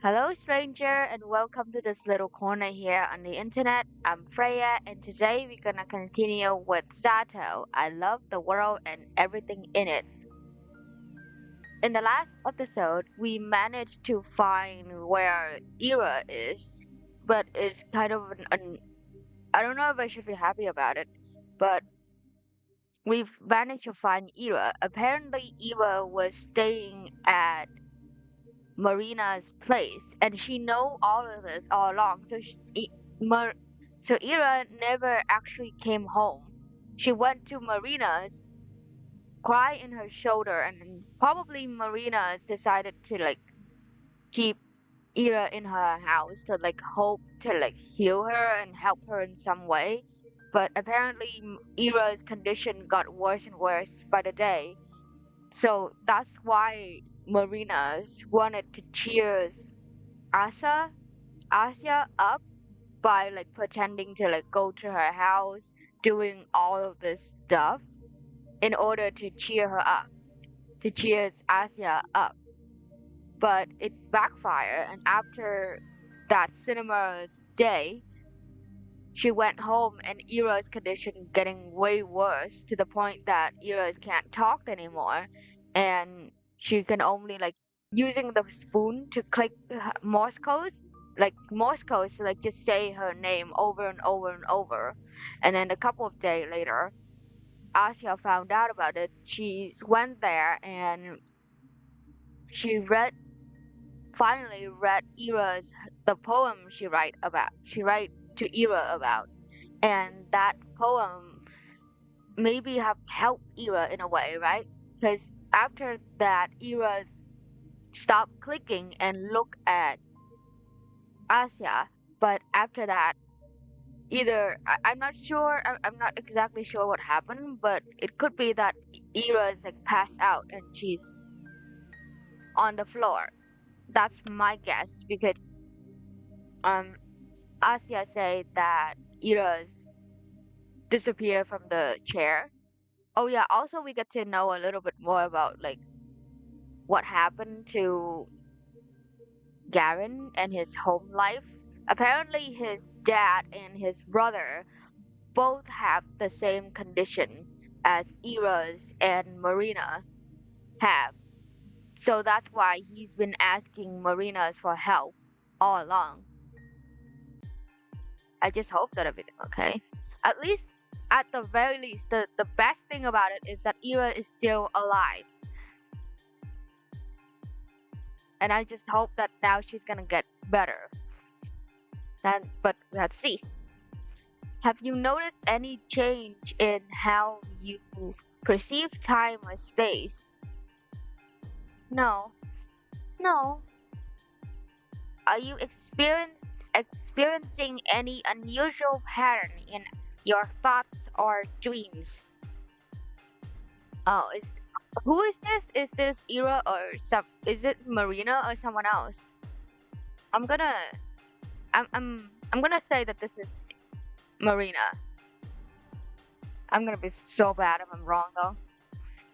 Hello, stranger, and welcome to this little corner here on the internet. I'm Freya, and today we're gonna continue with Z.A.T.O. I love the world and everything in it. In the last episode, we managed to find where Ira is, but it's kind of I don't know if I should be happy about it, but we've managed to find Ira. Apparently, Ira was staying at Marina's place, and she know all of this all along. Mar- so Ira never actually came home. She went to Marina's, cry in her shoulder, and then probably Marina decided to keep Ira in her house to hope to heal her and help her in some way. But apparently Ira's condition got worse and worse by the day. So that's why Marina wanted to cheer Asa Asia up by pretending to go to her house, doing all of this stuff in order to cheer her up, to cheer Asia up. But it backfired, and after that cinema day, she went home, and Ira's condition getting way worse to the point that Ira can't talk anymore, and she can only using the spoon to click Morse codes, Morse codes to just say her name over and over and over. And then a couple of days later, Asia found out about it. She went there and she finally read Ira's the poem she write to Ira about, and that poem maybe have helped Ira in a way, right? Because after that, Ira stopped clicking and look at Asia. But after that, I'm not sure. I'm not exactly sure what happened, but it could be that Ira is passed out and she's on the floor. That's my guess because um Asia said that Ira's disappeared from the chair. Oh yeah, also we get to know a little bit more about what happened to Garen and his home life. Apparently his dad and his brother both have the same condition as Era's and Marina have. So that's why he's been asking Marina's for help all along. I just hope that everything okay. At least at the very least, the best thing about it is that Era is still alive. And I just hope that now she's gonna get better. But let's see. Have you noticed any change in how you perceive time or space? No. No. Are you experiencing any unusual pattern in your thoughts or dreams? Oh, who is this? Is this Ira or is it Marina or someone else? I'm gonna I'm gonna say that this is Marina. I'm gonna be so bad if I'm wrong though.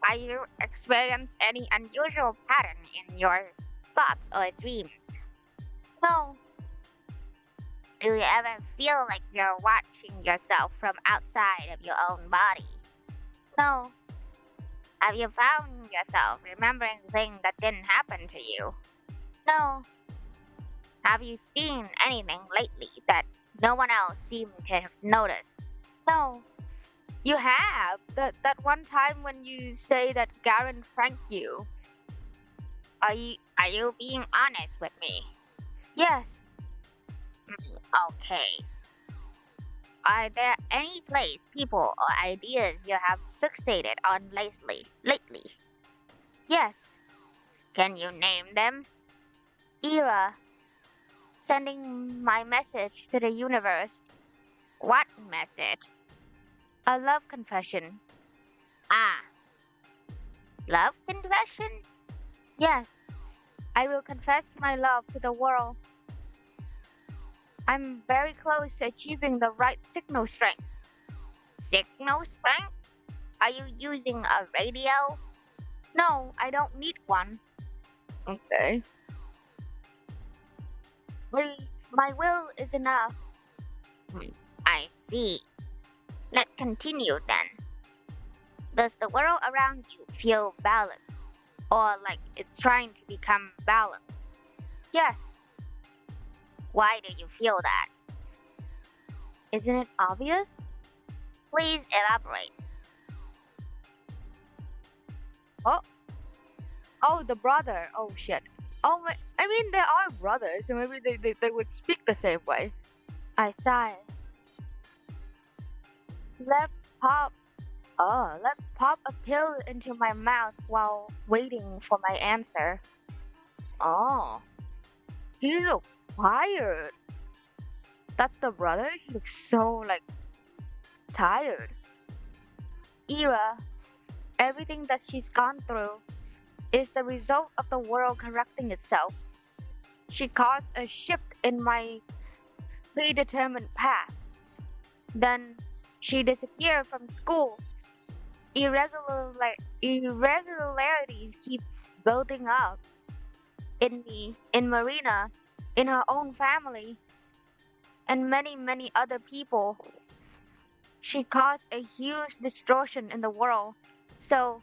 Are you experience any unusual pattern in your thoughts or dreams? No. Do you ever feel like you're watching yourself from outside of your own body? No. Have you found yourself remembering things that didn't happen to you? No. Have you seen anything lately that no one else seemed to have noticed? No. You have. That one time when you say that Garen pranked you. Are you being honest with me? Yes. Okay. Are there any place, people, or ideas you have fixated on lately? Yes. Can you name them? Era. Sending my message to the universe. What message? A love confession. Ah, love confession? Yes. I will confess my love to the world. I'm very close to achieving the right signal strength. Signal strength? Are you using a radio? No, I don't need one. Okay. My will is enough. Hmm, I see. Let's continue then. Does the world around you feel balanced? Or like it's trying to become balanced? Yes. Why do you feel that? Isn't it obvious? Please elaborate. Oh, oh, the brother. Oh shit. Oh my, I mean, they are brothers, so maybe they would speak the same way. I sigh. Let's pop. Oh, let's pop a pill into my mouth while waiting for my answer. Oh, he looks tired. That's the brother? He looks so, like, tired. Ira, everything that she's gone through is the result of the world correcting itself. She caused a shift in my predetermined path. Then she disappeared from school. Irregularities keep building up in me, in Marina, in her own family, and many, many other people. She caused a huge distortion in the world. So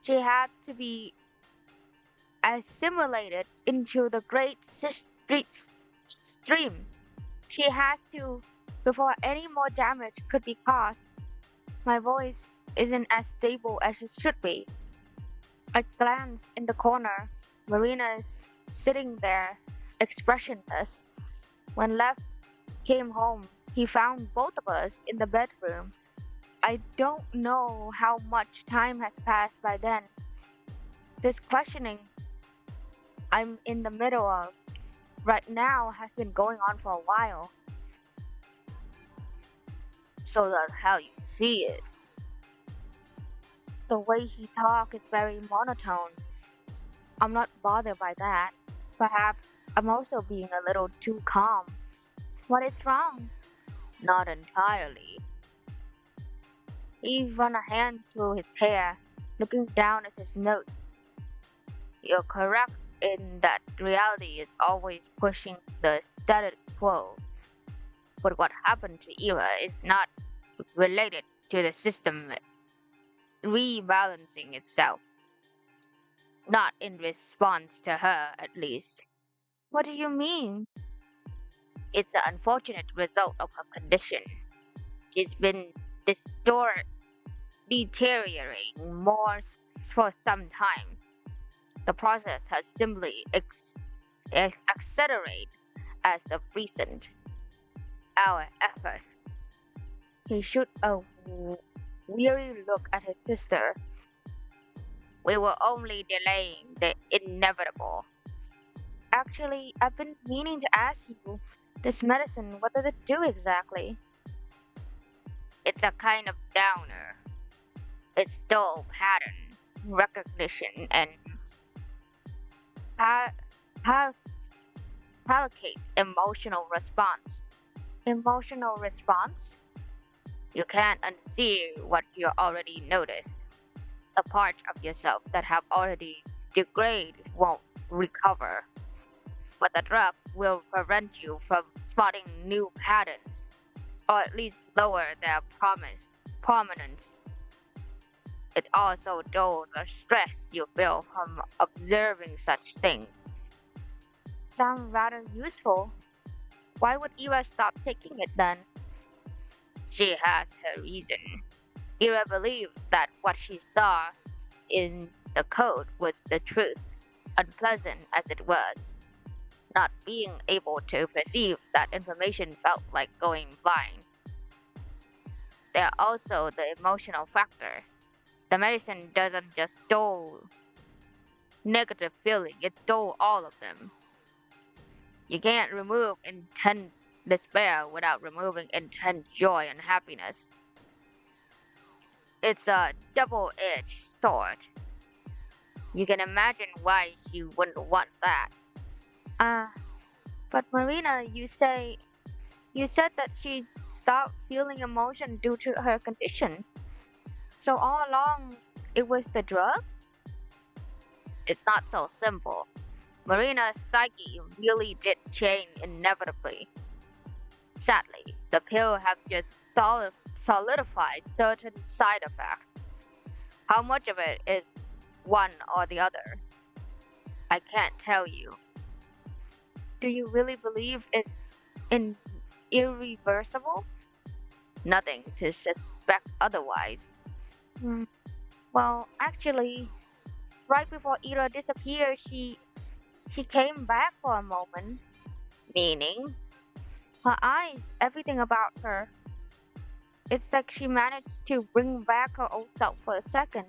she had to be assimilated into the great stream. She has to, before any more damage could be caused. My voice isn't as stable as it should be. I glance in the corner. Marina is sitting there, expressionless. When Lev came home, he found both of us in the bedroom. I don't know how much time has passed by then. This questioning I'm in the middle of right now has been going on for a while. So that's how you see it. The way he talks is very monotone. I'm not bothered by that. Perhaps I'm also being a little too calm. What is wrong? Not entirely. He run a hand through his hair, looking down at his notes. You're correct in that reality is always pushing the status quo. But what happened to Ira is not related to the system rebalancing itself. Not in response to her, at least. What do you mean? It's the unfortunate result of her condition. She's been distort, deteriorating more for some time. The process has simply accelerated as of recent. Our effort. He shoot a weary look at his sister. We were only delaying the inevitable. Actually, I've been meaning to ask you, this medicine, what does it do exactly? It's a kind of downer. It's dull pattern recognition and pa- pa- palliates emotional response. Emotional response? You can't unsee what you already noticed. A part of yourself that have already degraded won't recover, but the drug will prevent you from spotting new patterns, or at least lower their prominence. It also dulls the stress you feel from observing such things. Sound rather useful. Why would Ira stop taking it then? She has her reason. Ira believed that what she saw in the code was the truth, unpleasant as it was. Not being able to perceive that information felt like going blind. There also the emotional factor. The medicine doesn't just dull negative feeling, it dulls all of them. You can't remove intense despair without removing intense joy and happiness. It's a double-edged sword. You can imagine why she wouldn't want that. Ah, but Marina, you said that she stopped feeling emotion due to her condition. So all along, it was the drug? It's not so simple. Marina's psyche really did change inevitably. Sadly, the pill have just solidified certain side effects. How much of it is one or the other? I can't tell you. Do you really believe it's in irreversible? Nothing to suspect otherwise. Hmm. Well, actually, right before Ira disappeared, she came back for a moment. Meaning, her eyes, everything about her. It's like she managed to bring back her old self for a second.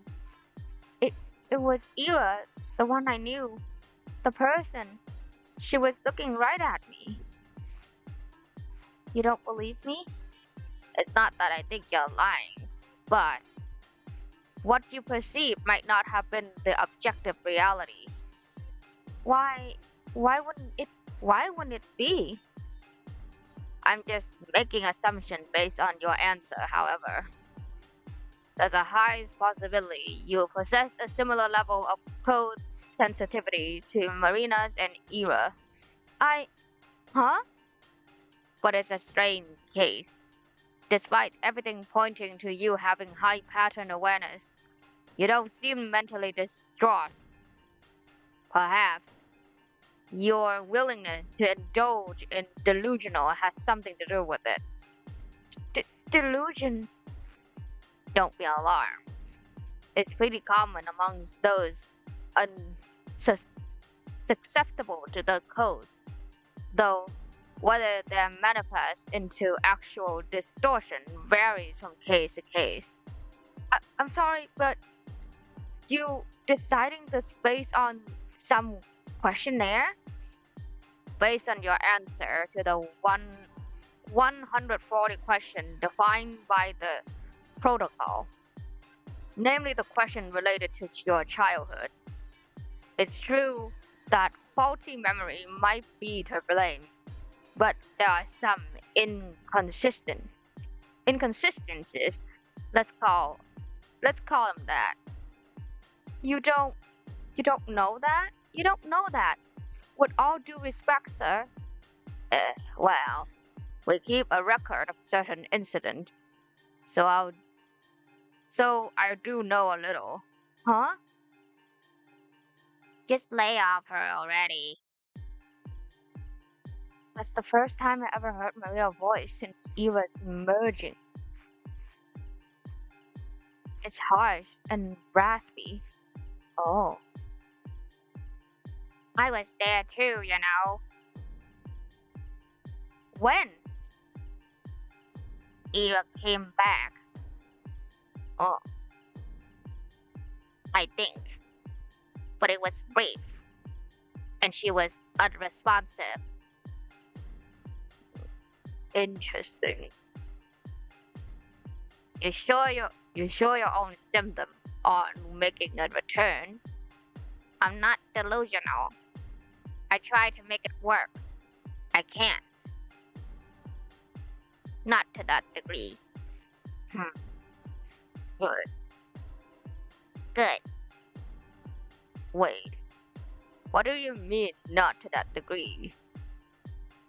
It it was Ira, the one I knew, the person. She was looking right at me. You don't believe me? It's not that I think you're lying, but what you perceive might not have been the objective reality. Why why wouldn't it why wouldn't it be? I'm just making assumption based on your answer, however. There's a high possibility you possess a similar level of code sensitivity to Marina's and Ira. I huh? But it's a strange case. Despite everything pointing to you having high pattern awareness, you don't seem mentally distraught. Perhaps your willingness to indulge in delusional has something to do with it. Delusion? Don't be alarmed. It's pretty common amongst those unsusceptible to the code, though whether they manifest into actual distortion varies from case to case. I'm sorry, but you deciding this based on some questionnaire? Based on your answer to the 140 question defined by the protocol, namely the question related to your childhood. It's true that faulty memory might be to blame, but there are some inconsistent inconsistencies. Let's call let's call them that. You don't you don't know that? You don't know that. With all due respect, sir. Well, we keep a record of certain incident, so I do know a little. Huh? Just lay off her already. That's the first time I ever heard Maria's voice since Eva's merging. It's harsh and raspy. Oh. I was there too, you know. When Eva came back. Oh, I think. But it was brief, and she was unresponsive. Interesting. You sure your own symptom on making a return? I'm not delusional. I try to make it work. I can't. Not to that degree. Hmm. Good. Good. Wait. What do you mean, not to that degree?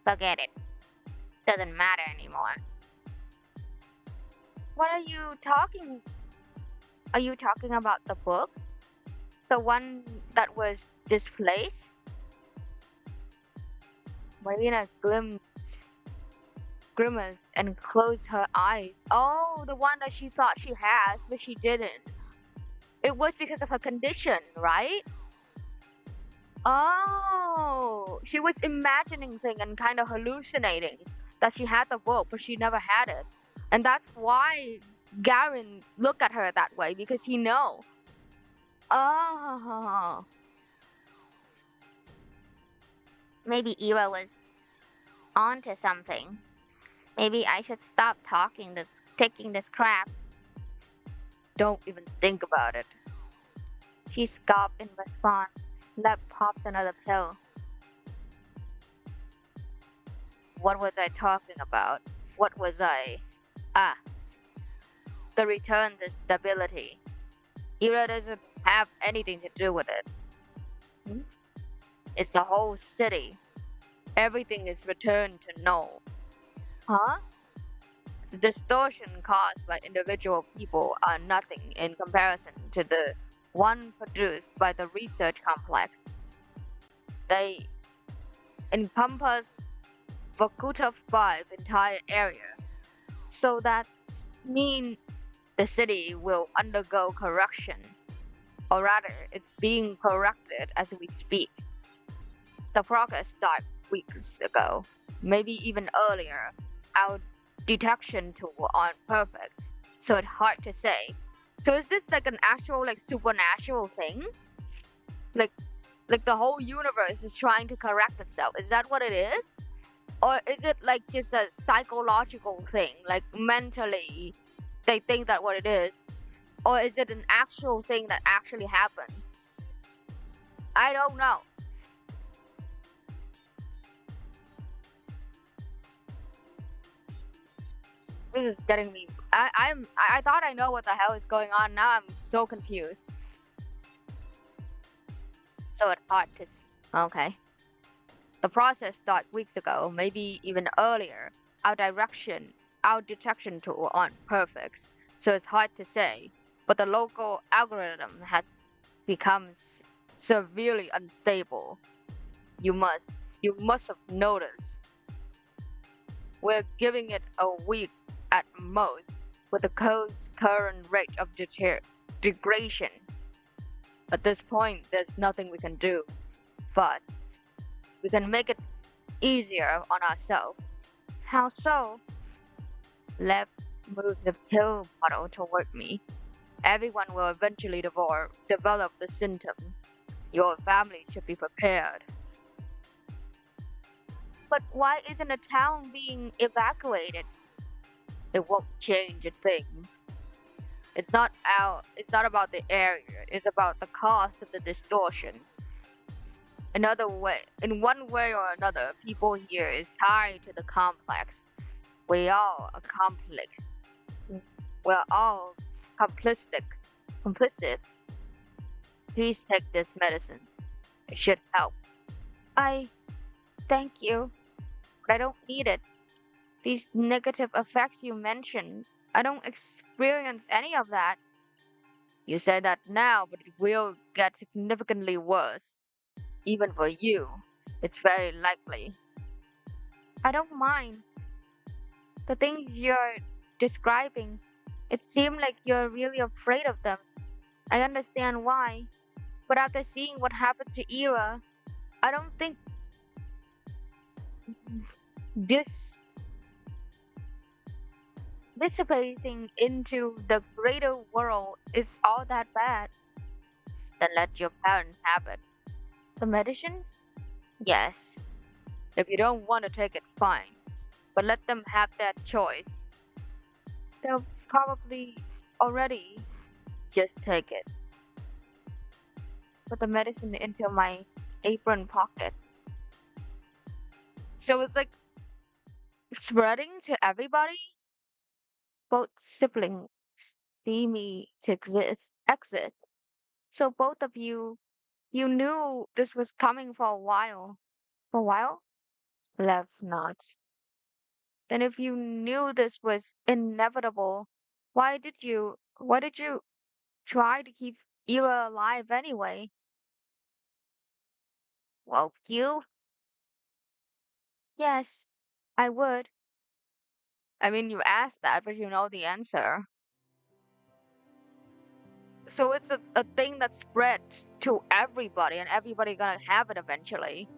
Forget it. Doesn't matter anymore. What are you talking? Are you talking about the book? The one that was displaced? Marina grimaced and closed her eyes. Oh, the one that she thought she had, but she didn't. It was because of her condition, right? Oh, she was imagining things and kind of hallucinating that she had the book, but she never had it. And that's why Garen looked at her that way, because he know. Oh, maybe Ira was onto something. Maybe I should stop taking this crap. Don't even think about it. She scoffed in response. Lep popped another pill. What was I talking about? What was I? Ah, the return to stability. Ira doesn't have anything to do with it. Hmm? It's the whole city. Everything is returned to null. Huh? The distortion caused by individual people are nothing in comparison to the one produced by the research complex. They encompass Vorkuta 5 entire area. So that means the city will undergo correction, or rather, it's being corrected as we speak. The progress started weeks ago, maybe even earlier. Our detection tool aren't perfect, so it's hard to say. So is this like an actual like supernatural thing? Like like the whole universe is trying to correct itself. Is that what it is? Or is it like just a psychological thing? Like mentally they think that what it is? Or is it an actual thing that actually happened? I don't know. This is getting me. I thought I know what the hell is going on. Now I'm so confused. So it's hard to. Okay. The process started weeks ago, maybe even earlier. Our detection tool aren't perfect, so it's hard to say. But the local algorithm has become severely unstable. You must, you must have noticed. We're giving it a week at most with the code's current rate of degradation. At this point, there's nothing we can do, but we can make it easier on ourselves. How so? Lev moves the pill bottle toward me. Everyone will eventually develop the symptom. Your family should be prepared. But why isn't a town being evacuated? It won't change a thing. It's not about the area, it's about the cost of the distortion. In one way or another, people here is tied to the complex. We all are complex. We're all complicit. Complicit. Please take this medicine. It should help. I thank you, but I don't need it. These negative effects you mentioned, I don't experience any of that. You say that now, but it will get significantly worse. Even for you, it's very likely. I don't mind. The things you're describing, it seemed like you're really afraid of them. I understand why. But after seeing what happened to Ira, I don't think this dissipating into the greater world is all that bad. Then let your parents have it. The medicine? Yes. If you don't want to take it, fine. But let them have that choice. They'll probably already just take it. Put the medicine into my apron pocket. So it's like spreading to everybody. Both siblings see me to exit. So both of you, you knew this was coming for a while. For a while? Lev nods. Then if you knew this was inevitable, why did you try to keep Ira alive anyway? Well, you? Yes, I would. I mean, you asked that, but you know the answer. So it's a thing that spread to everybody, and everybody gonna have it eventually.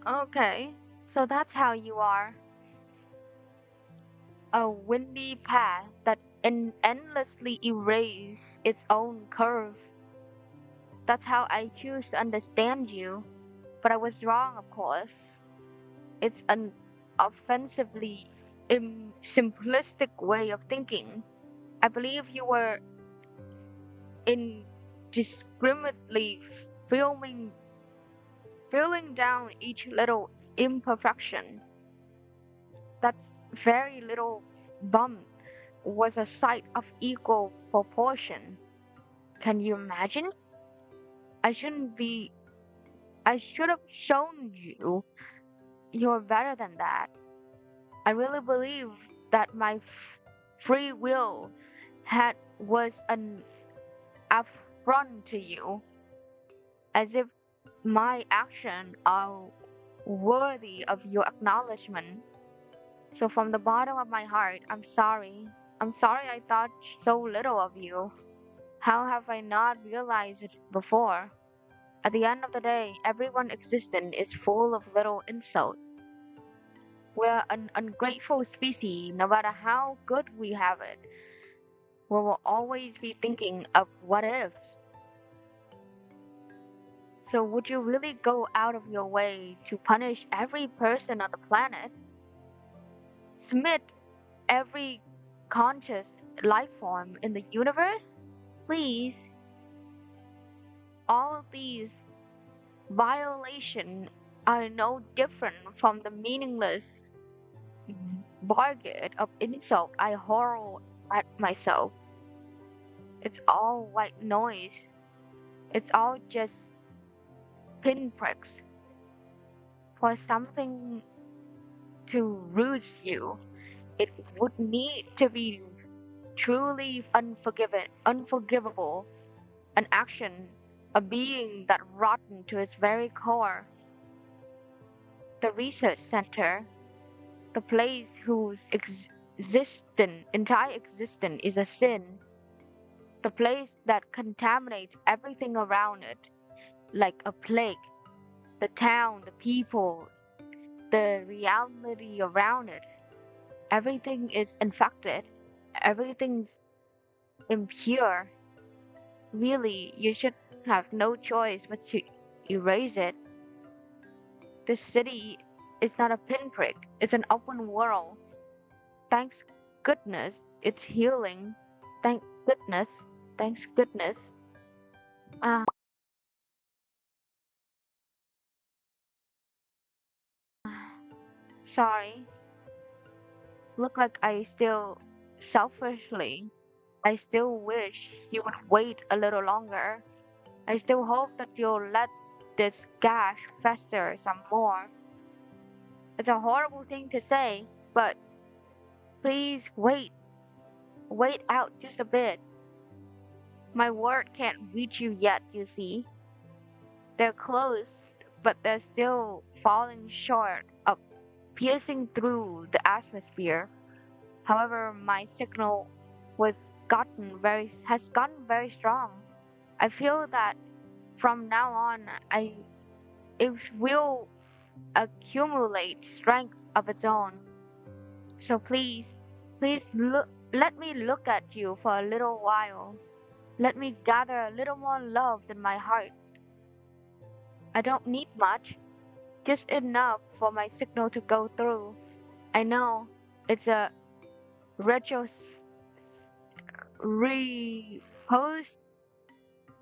Okay, so that's how you are. A windy path that endlessly erases its own curve. That's how I choose to understand you. But I was wrong, of course. It's an offensively simplistic way of thinking. I believe you were indiscriminately filming, filling down each little imperfection. That's very little bump was a sight of equal proportion. Can you imagine? I shouldn't be, I should have shown you you're better than that. I really believe that my free will was an affront to you, as if my actions are worthy of your acknowledgement. So from the bottom of my heart, I'm sorry. I'm sorry I thought so little of you. How have I not realized it before? At the end of the day, everyone existence is full of little insults. We're an ungrateful species, no matter how good we have it. We will always be thinking of what ifs. So would you really go out of your way to punish every person on the planet? Submit every conscious life form in the universe? Please, all of these violations are no different from the meaningless bargate of insult I hurl at myself. It's all white noise. It's all just pinpricks for something to roost you. It would need to be truly unforgivable, an action, a being that rotten to its very core. The research center, the place whose entire existence is a sin, the place that contaminates everything around it, like a plague, the town, the people, the reality around it. Everything is infected, everything's impure. Really, you should have no choice but to erase it. This city is not a pinprick, it's an open world. Thanks goodness, it's healing. Thank goodness, thanks goodness. Ah, sorry. Look like I still selfishly. I still wish you would wait a little longer. I still hope that you'll let this gash fester some more. It's a horrible thing to say, but please wait. Wait out just a bit. My word can't reach you yet, you see. They're close, but they're still falling short of piercing through the atmosphere. However, my signal has gotten very strong. I feel that from now on, it will accumulate strength of its own. So please let me look at you for a little while. Let me gather a little more love in my heart. I don't need much, just enough for my signal to go through. I know it's a retro repost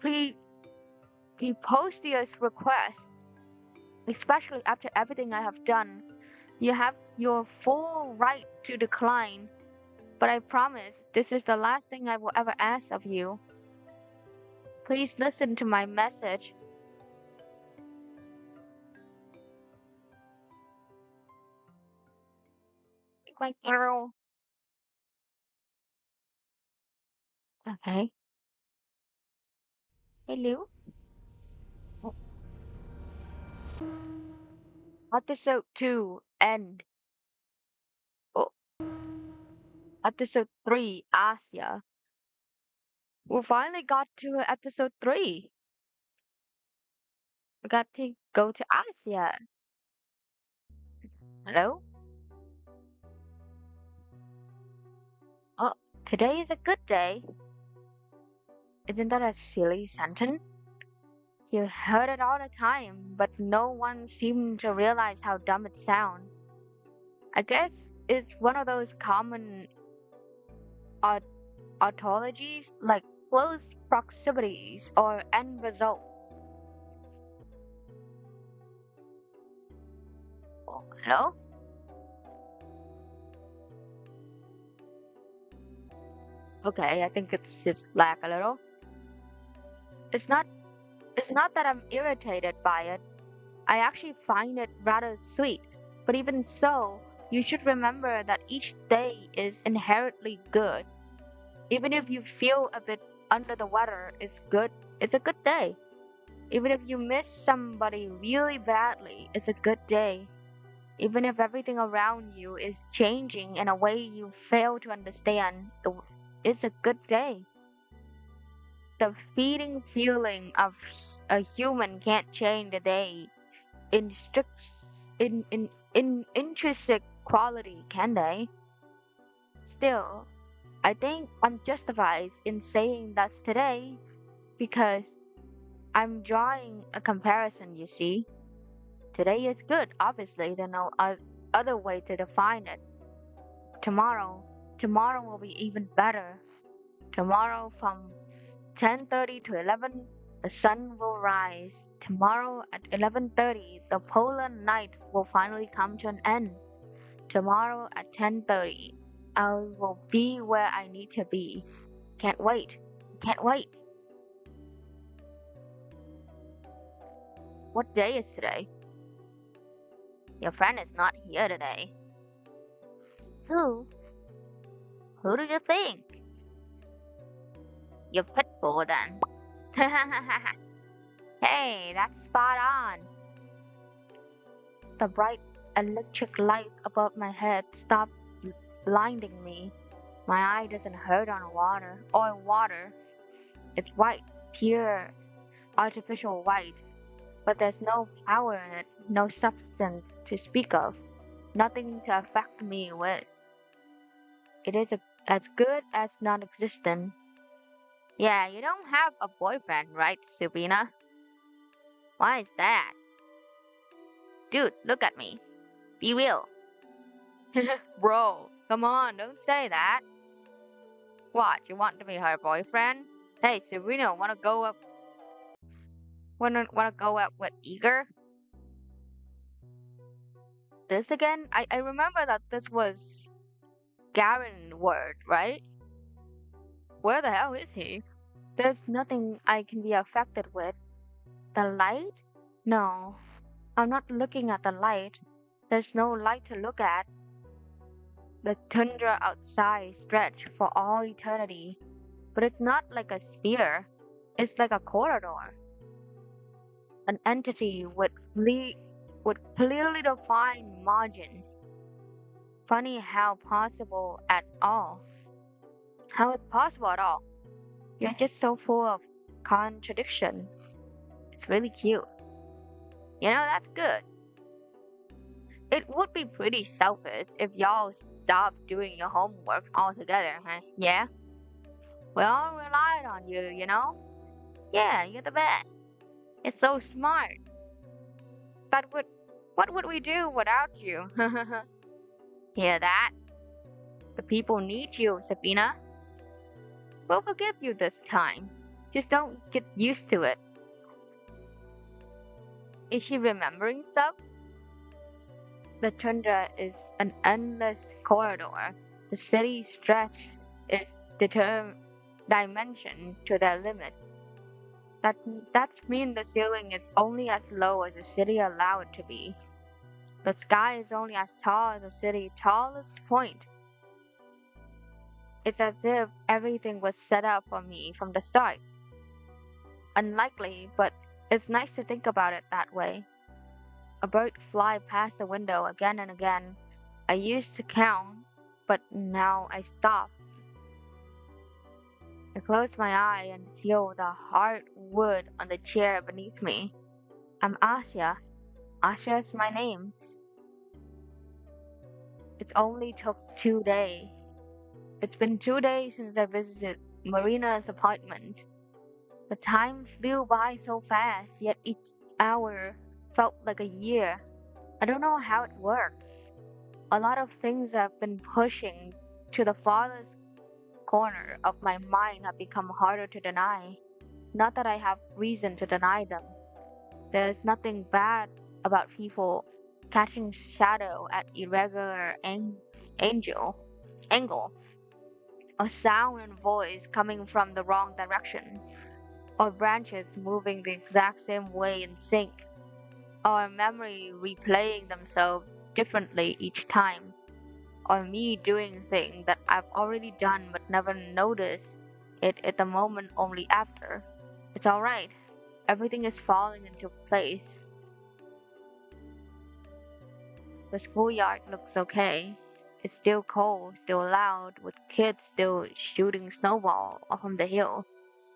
pre preposterous request, especially after everything I have done. You have your full right to decline, but I promise this is the last thing I will ever ask of you. Please listen to my message. My girl. Okay. Hello. Episode 2 end. Oh, episode 3 Asia. We finally got to episode 3. We got to go to Asia. Hello? Oh, today is a good day. Isn't that a silly sentence? You heard it all the time, but no one seemed to realize how dumb it sounds. I guess it's one of those common aut- autologies like close proximities or end result. Oh, hello? Okay, I think it's just lag a little. It's not. It's not that I'm irritated by it. I actually find it rather sweet. But even so, you should remember that each day is inherently good. Even if you feel a bit under the weather, it's good. It's a good day. Even if you miss somebody really badly, it's a good day. Even if everything around you is changing in a way you fail to understand, it's a good day. The fleeting feeling of a human can't change the day in strict, in intrinsic quality, can they? Still, I think I'm justified in saying that's today because I'm drawing a comparison, you see. Today is good, obviously, there's no other way to define it. Tomorrow, tomorrow will be even better. Tomorrow from 10:30 to 11, the sun will rise. Tomorrow at 11:30, the polar night will finally come to an end. Tomorrow at 10:30, I will be where I need to be. Can't wait. Can't wait. What day is today? Your friend is not here today. Who? Who do you think? Your pit bull then. Hey, that's spot on. The bright electric light above my head stopped blinding me. My eye doesn't hurt on water. It's white, pure, artificial white, but there's no power in it, no substance to speak of, nothing to affect me with. It is as good as non-existent. Yeah, you don't have a boyfriend, right, Sabina? Why is that? Dude, look at me. Be real. Bro, come on, don't say that. What, you want to be her boyfriend? Hey, Serena, wanna go out with Eager? This again? I remember that this was Garen word, right? Where the hell is he? There's nothing I can be affected with. The light? No, I'm not looking at the light. There's no light to look at. The tundra outside stretched for all eternity. But it's not like a sphere. It's like a corridor. An entity with clearly defined margin. Funny how possible at all. How it's possible at all. You're just so full of contradiction. It's really cute. You know, that's good. It would be pretty selfish if y'all stopped doing your homework altogether, huh? Yeah? We all relied on you, you know? Yeah, you're the best. It's so smart. But what would we do without you? Hear that? The people need you, Sabina. We'll forgive you this time. Just don't get used to it. Is she remembering stuff? The tundra is an endless corridor. The city stretch its dimension to their limit. That that's mean the ceiling is only as low as the city allowed it to be. The sky is only as tall as the city's tallest point. It's as if everything was set up for me from the start. Unlikely, but it's nice to think about it that way. A bird fly past the window again and again. I used to count, but now I stop. I close my eye and feel the hard wood on the chair beneath me. I'm Asya. Asya's my name. It's only took 2 days. It's been 2 days since I visited Marina's apartment. The time flew by so fast, yet each hour felt like a year. I don't know how it works. A lot of things I've been pushing to the farthest corner of my mind have become harder to deny. Not that I have reason to deny them. There's nothing bad about people catching shadow at irregular angel angle, a sound and voice coming from the wrong direction. or branches moving the exact same way in sync, or memory replaying themselves differently each time, or me doing things that I've already done but never noticed it at the moment only after. It's alright. Everything is falling into place. The schoolyard looks okay. It's still cold, still loud, with kids still shooting snowball from the hill,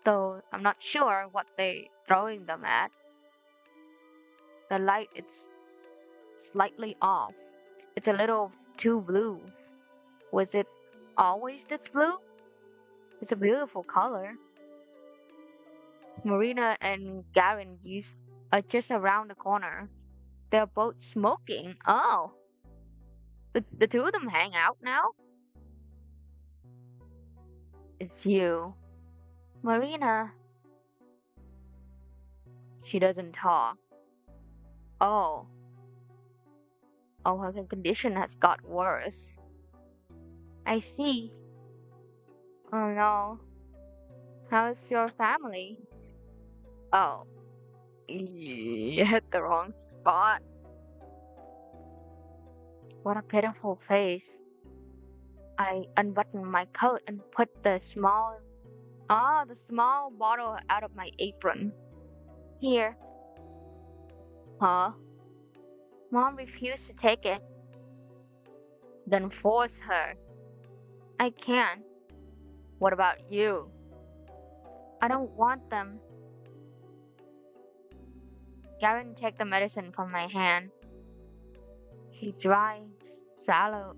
though I'm not sure what they're throwing them at. The light is slightly off. It's a little too blue. Was it always this blue? It's a beautiful color. Marina and Garen used are just around the corner. They're both smoking. Oh, the two of them hang out now? It's you. Marina, she doesn't talk. Oh, oh, her condition has got worse. I see. Oh no. How's your family? Oh, you hit the wrong spot. What a pitiful face. I unbuttoned my coat and put the small bottle out of my apron. Here. Huh? Mom refused to take it. Then force her. I can't. What about you? I don't want them. Garen took the medicine from my hand. He dry swallow.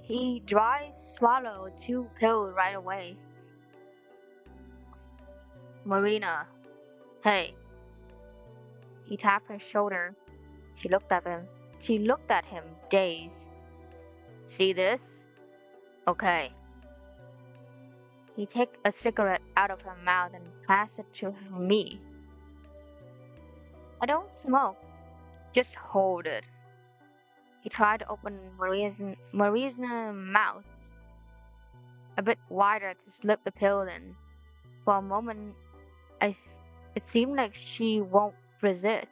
He dry swallowed two pills right away. Marina, hey. He tapped her shoulder. She looked at him. She looked at him, dazed. See this? Okay. He took a cigarette out of her mouth and passed it to me. I don't smoke. Just hold it. He tried to open Marie's mouth a bit wider to slip the pill in. For a moment, I, it seemed like she won't resist.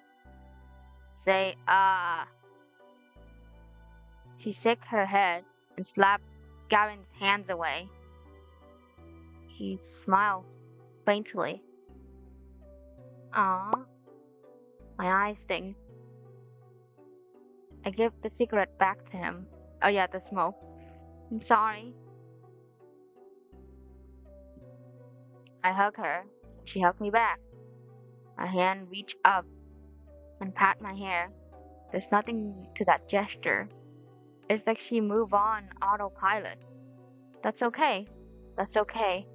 Say, ah. She shook her head and slapped Garen's hands away. He smiled faintly. Ah, my eyes sting. I give the cigarette back to him. Oh yeah, the smoke. I'm sorry. I hug her. She hugged me back. My hand reached up and pat my hair. There's nothing to that gesture. It's like she moved on autopilot. That's okay. That's okay.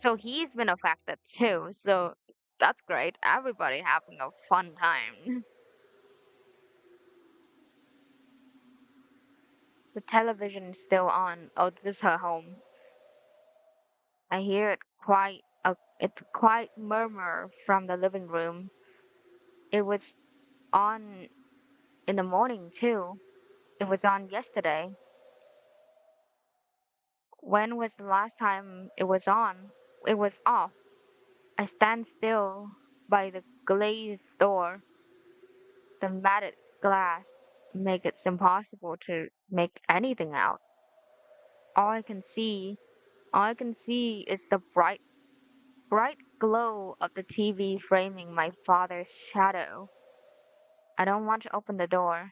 So he's been affected too. So that's great. Everybody having a fun time. The television is still on. Oh, this is her home. I hear it it's quite murmur from the living room. It was on in the morning too. It was on yesterday. When was the last time it was on? It was off. I stand still by the glazed door. The matted glass make it impossible to make anything out. All I can see, all I can see is the bright glow of the TV framing my father's shadow. I don't want to open the door.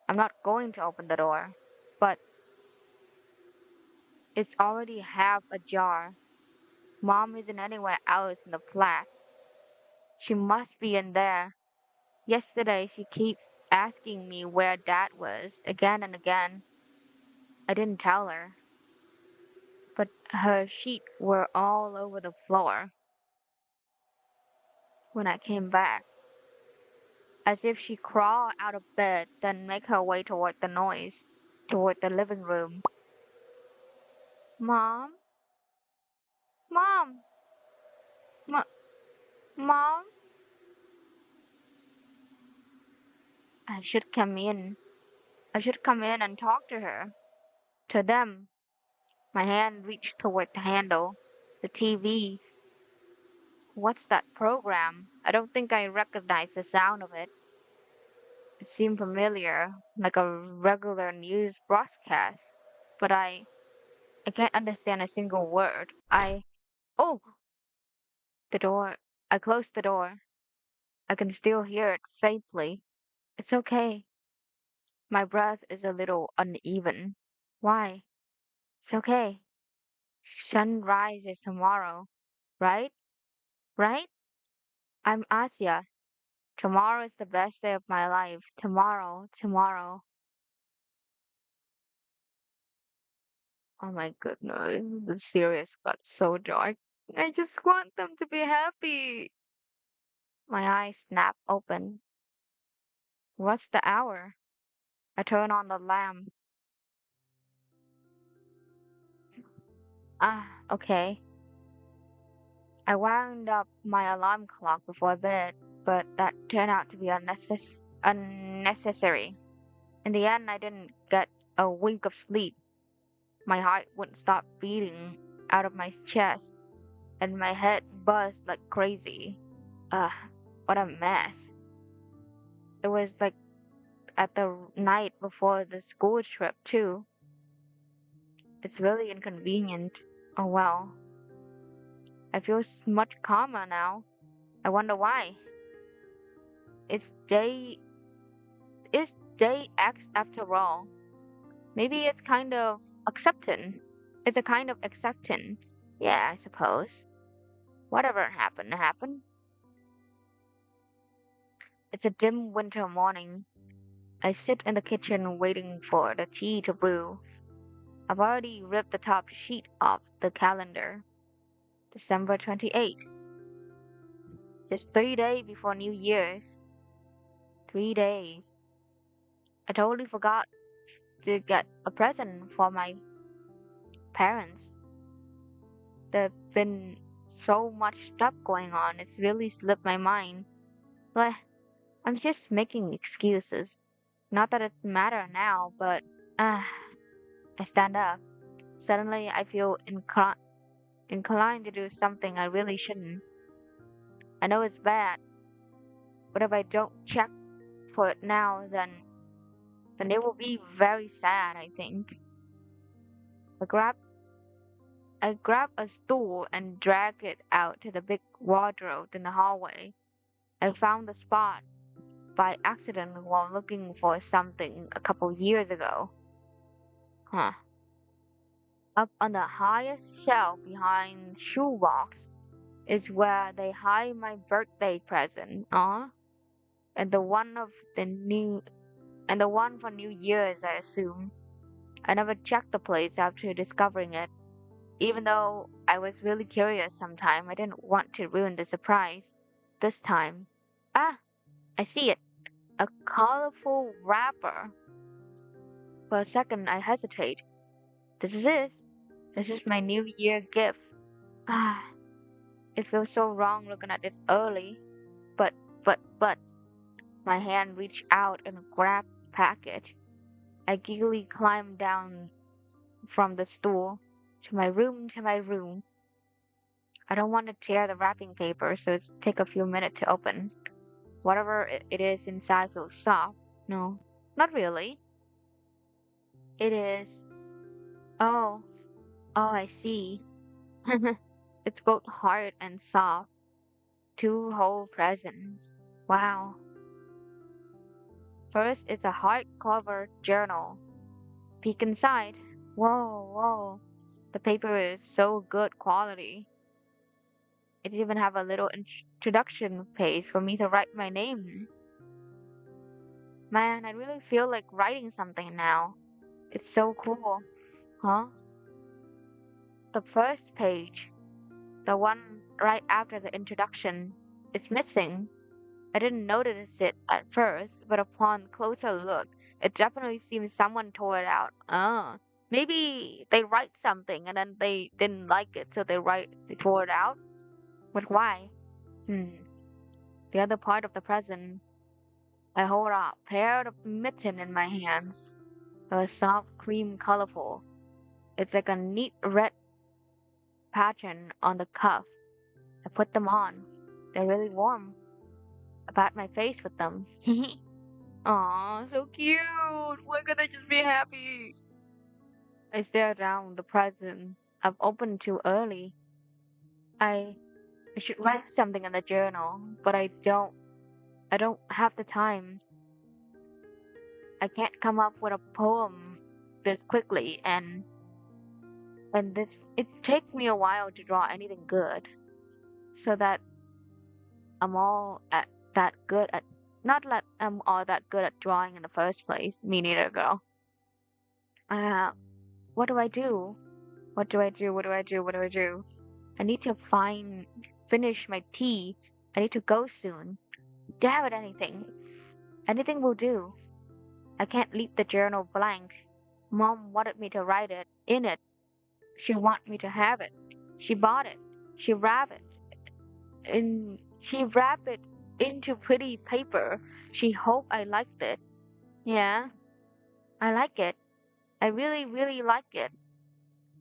I'm not going to open the door. But it's already half ajar. Mom isn't anywhere else in the flat. She must be in there. Yesterday she keeps asking me where Dad was again and again. I didn't tell her, but her sheets were all over the floor when I came back, as if she crawled out of bed, then make her way toward the noise, toward the living room. Mom, Mom, M- Mom. I should come in. I should come in and talk to her, to them. My hand reached toward the handle. The TV. What's that program? I don't think I recognize the sound of it. It seemed familiar, like a regular news broadcast. But I can't understand a single word. Oh, the door. I closed the door. I can still hear it faintly. It's okay. My breath is a little uneven. Why? It's okay. Sun rises tomorrow, right? Right? I'm Asia. Tomorrow is the best day of my life. Tomorrow, tomorrow. Oh my goodness, the series got so dark. I just want them to be happy. My eyes snap open. What's the hour? I turn on the lamp. Ah, okay. I wound up my alarm clock before bed, but that turned out to be unnecessary. In the end, I didn't get a wink of sleep. My heart wouldn't stop beating out of my chest, and my head buzzed like crazy. Ugh, what a mess. It was like at the night before the school trip, too. It's really inconvenient. Oh well. I feel much calmer now. I wonder why. It's day it's day X after all. Maybe it's kind of accepting. It's a kind of accepting. Yeah, I suppose. Whatever happened, happened. It's a dim winter morning. I sit in the kitchen waiting for the tea to brew. I've already ripped the top sheet off the calendar. December 28th. Just 3 days before New Year's. 3 days. I totally forgot to get a present for my parents. There's been so much stuff going on, it's really slipped my mind. But I'm just making excuses. Not that it matters now, but ah, I stand up. Suddenly, I feel inclined to do something I really shouldn't. I know it's bad, but if I don't check for it now, then it will be very sad, I think. I grab I grab a stool and drag it out to the big wardrobe in the hallway. I found the spot by accident while looking for something a couple years ago. Huh. Up on the highest shelf behind shoebox is where they hide my birthday present. And the one for New Year's, I assume. I never checked the place after discovering it. Even though I was really curious sometime, I didn't want to ruin the surprise. This time. Ah, I see it. A colorful wrapper. For a second, I hesitate. This is it. This is my New Year gift. Ah, it feels so wrong looking at it early. But, my hand reached out and grabbed the package. I giggly climbed down from the stool. To my room. I don't want to tear the wrapping paper, so it's take a few minutes to open. Whatever it is inside feels soft. No, not really. It is. Oh, oh, I see. It's both hard and soft. Two whole presents. Wow. First, it's a hardcover journal. Peek inside. Whoa, whoa. The paper is so good quality. It even have a little introduction page for me to write my name. Man, I really feel like writing something now. It's so cool. Huh? The first page, the one right after the introduction, is missing. I didn't notice it at first, but upon closer look, it definitely seems someone tore it out. Maybe they write something and then they didn't like it, so they tore it out. But why? Hmm. The other part of the present, I hold a pair of mitten in my hands. They were soft, cream, colorful. It's like a neat red pattern on the cuff. I put them on. They're really warm. I pat my face with them. Aw, so cute. Why can't I just be happy? I stare down the present I've opened too early. I I should write something in the journal, but I don't have the time. I can't come up with a poem this quickly and this it takes me a while to draw anything good. So that I'm all at that good at not that I'm all that good at drawing in the first place. Me neither, girl. Uh, what do I do? What do I do? What do I do? What do I do? I need to finish my tea. I need to go soon. Do you have anything? Anything will do. I can't leave the journal blank. Mom wanted me to write it in it. She want me to have it. She bought it. She wrapped it she wrapped it into pretty paper. She hoped I liked it. Yeah, I like it. I really, really like it.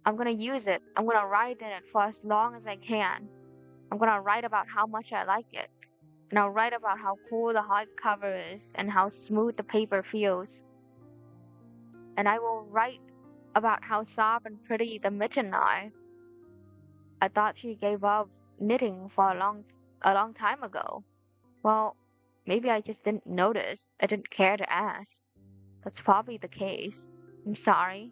I'm gonna use it. I'm gonna write in it for as long as I can. I'm gonna write about how much I like it. And I'll write about how cool the hardcover is and how smooth the paper feels. And I will write about how soft and pretty the mitten are. I thought she gave up knitting for a long time ago. Well, maybe I just didn't notice. I didn't care to ask. That's probably the case. I'm sorry.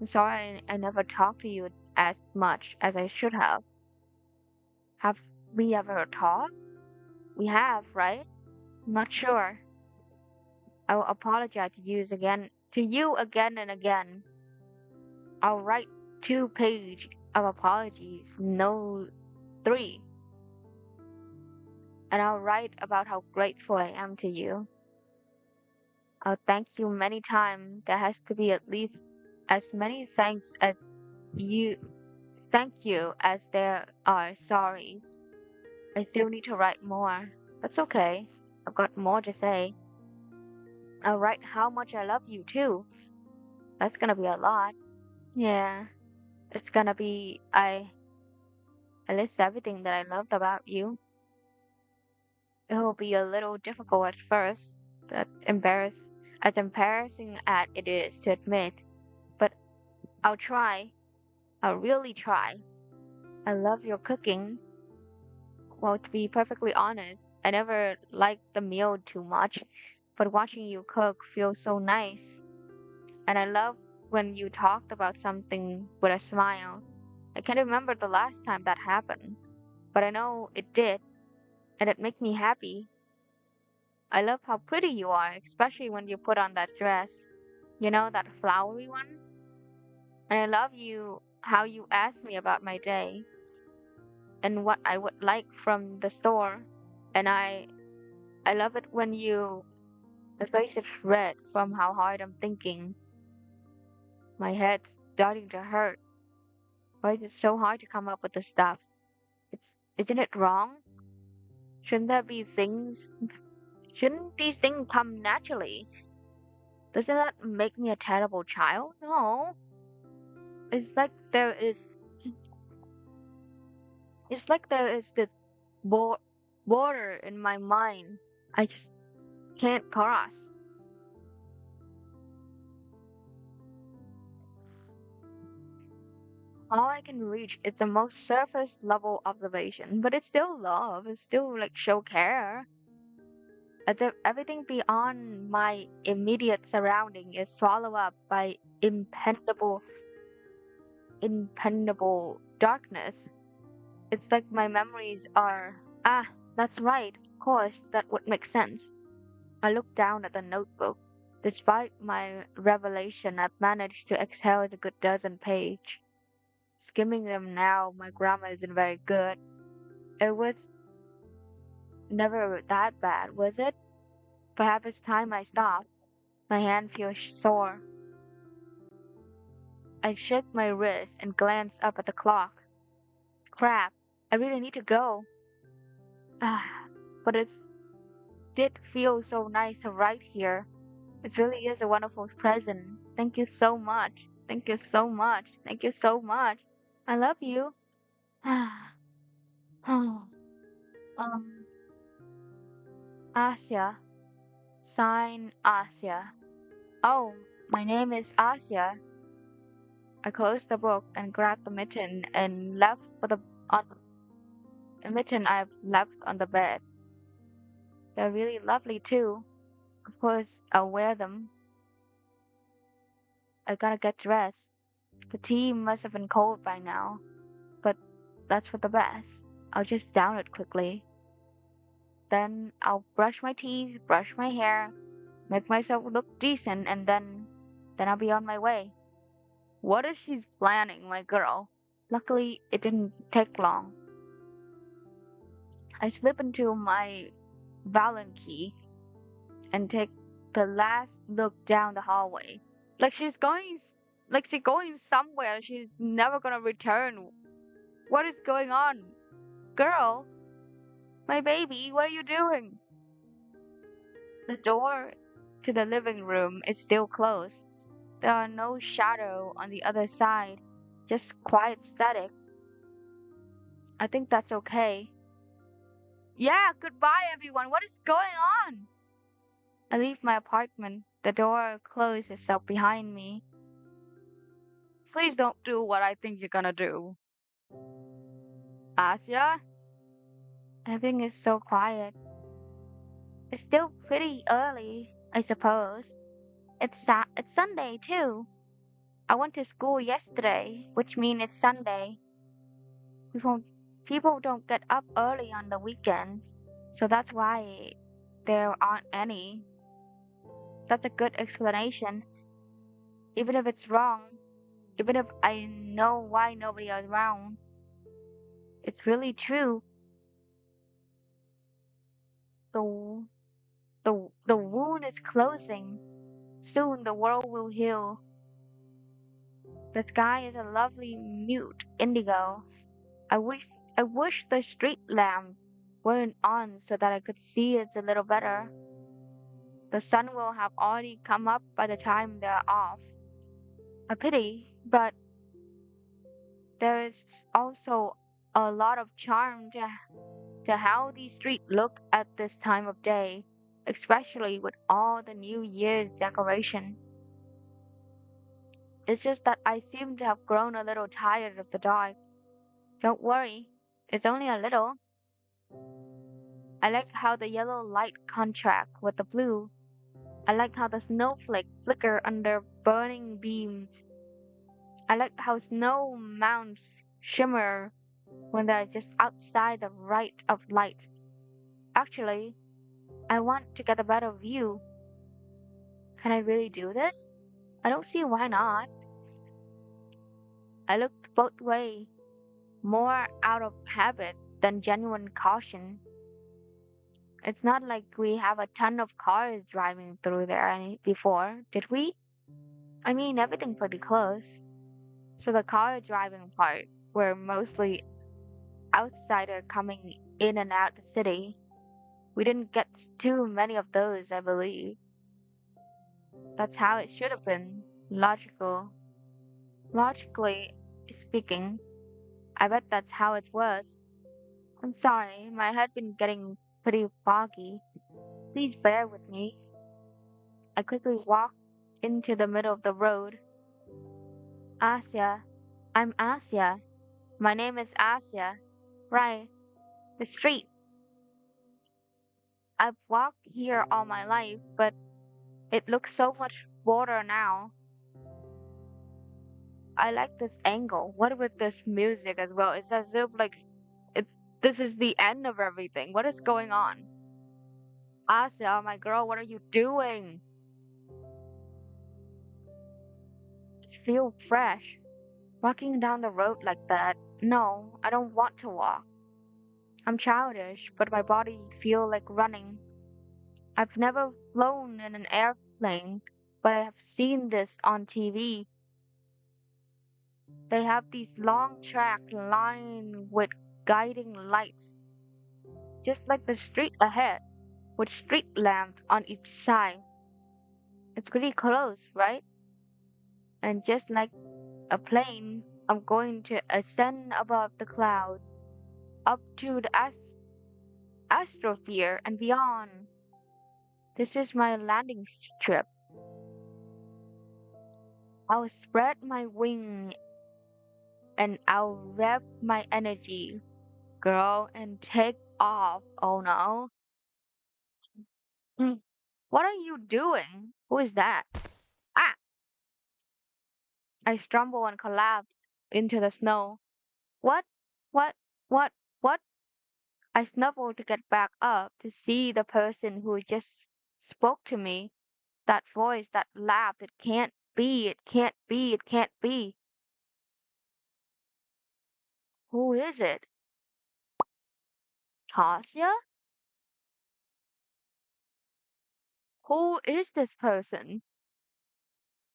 I'm sorry I never talked to you as much as I should have. Have we ever talked? We have, right? I'm not sure. I will apologize to you again and again. I'll write 2 page of apologies, no three. And I'll write about how grateful I am to you. I'll thank you many times. There has to be at least as many thanks as you thank you as there are sorries. I still need to write more. That's okay. I've got more to say. I'll write how much I love you too. That's gonna be a lot. Yeah. It's gonna be I list everything that I loved about you. It will be a little difficult at first. That embarrass as embarrassing as it is to admit. But I'll try. I'll really try. I love your cooking. Well, to be perfectly honest, I never liked the meal too much, but watching you cook feels so nice. And I love when you talked about something with a smile. I can't remember the last time that happened, but I know it did, and it made me happy. I love how pretty you are, especially when you put on that dress. You know, that flowery one? And I love how you asked me about my day and what I would like from the store. And I love it when my face is red from how hard I'm thinking. My head's starting to hurt. Why is it so hard to come up with the stuff? It's, isn't it wrong? Shouldn't there be things? Shouldn't these things come naturally? Doesn't that make me a terrible child? No. It's like there is. It's like there is this bo- border in my mind. I just can't cross. All I can reach is the most surface level observation, but it's still love. It's still like show care. As if everything beyond my immediate surrounding is swallowed up by impenetrable darkness. It's like my memories are, that's right, of course, that would make sense. I looked down at the notebook. Despite my revelation, I've managed to exhale a good dozen pages. Skimming them now, my grammar isn't very good. It was never that bad, was it? Perhaps it's time I stopped. My hand feels sore. I shook my wrist and glanced up at the clock. Crap, I really need to go. Ah, but it did feel so nice to write here. It really is a wonderful present. Thank you so much. Thank you so much. Thank you so much. I love you. um, Asia. Sign Asia. Oh, my name is Asia. I closed the book and grabbed the mitten and left for on the mitten I've left on the bed. They're really lovely too. Of course, I'll wear them. I gotta get dressed. The tea must have been cold by now, but that's for the best. I'll just down it quickly. Then I'll brush my teeth, brush my hair, make myself look decent, and then I'll be on my way. What is she planning, my girl? Luckily, it didn't take long. I slip into my Valenky and take the last look down the hallway. Like she's going, like she's going somewhere. She's never gonna return. What is going on? Girl, my baby, what are you doing? The door to the living room is still closed. There are no shadow on the other side, just quiet static. I think that's okay. Yeah, goodbye everyone. What is going on? I leave my apartment. The door closes itself behind me. Please don't do what I think you're gonna do. Asya? Everything is so quiet. It's still pretty early, I suppose. It's Sunday too. I went to school yesterday, which means it's Sunday. People people don't get up early on the weekend, so that's why there aren't any. That's a good explanation, even if it's wrong, even if I know why nobody is around. It's really true. The the wound is closing. Soon the world will heal. The sky is a lovely mute indigo. I wish I wish the street lamp weren't on so that I could see it a little better. The sun will have already come up by the time they're off. A pity, but there is also a lot of charm to how the street look at this time of day, especially with all the New Year's decoration. It's just that I seem to have grown a little tired of the dark. Don't worry, it's only a little. I like how the yellow light contract with the blue. I like how the snowflakes flicker under burning beams. I like how snow mounts shimmer when they're just outside the right of light. Actually, I want to get a better view. Can I really do this? I don't see why not. I looked both ways, more out of habit than genuine caution. It's not like we have a ton of cars driving through there before, did we? I mean, everything pretty close. So the car driving part were mostly outsider coming in and out the city. We didn't get too many of those, I believe. That's how it should have been. Logical. Logically speaking, I bet that's how it was. I'm sorry, my head been getting pretty foggy. Please bear with me. I quickly walked into the middle of the road. Asia. I'm Asia. My name is Asia. Right. The street. I've walked here all my life, but it looks so much broader now. I like this angle. What with this music as well? It's as if like it, this is the end of everything. What is going on? Asa, my girl, what are you doing? It feels fresh. Walking down the road like that. No, I don't want to walk. I'm childish, but my body feels like running. I've never flown in an airplane, but I have seen this on TV. They have these long tracks lined with guiding lights, just like the street ahead, with street lamps on each side. It's pretty close, right? And just like a plane, I'm going to ascend above the clouds, up to the astrosphere and beyond. This is my landing strip. I'll spread my wing and I'll rev my energy, girl, and take off. Oh no. Hmm. What are you doing? Who is that? Ah! I stumbled and collapsed into the snow. What? What? What? What? I snuffled to get back up to see the person who just spoke to me. That voice, that laugh, it can't be, it can't be, it can't be. Who is it? Tasya? Who is this person?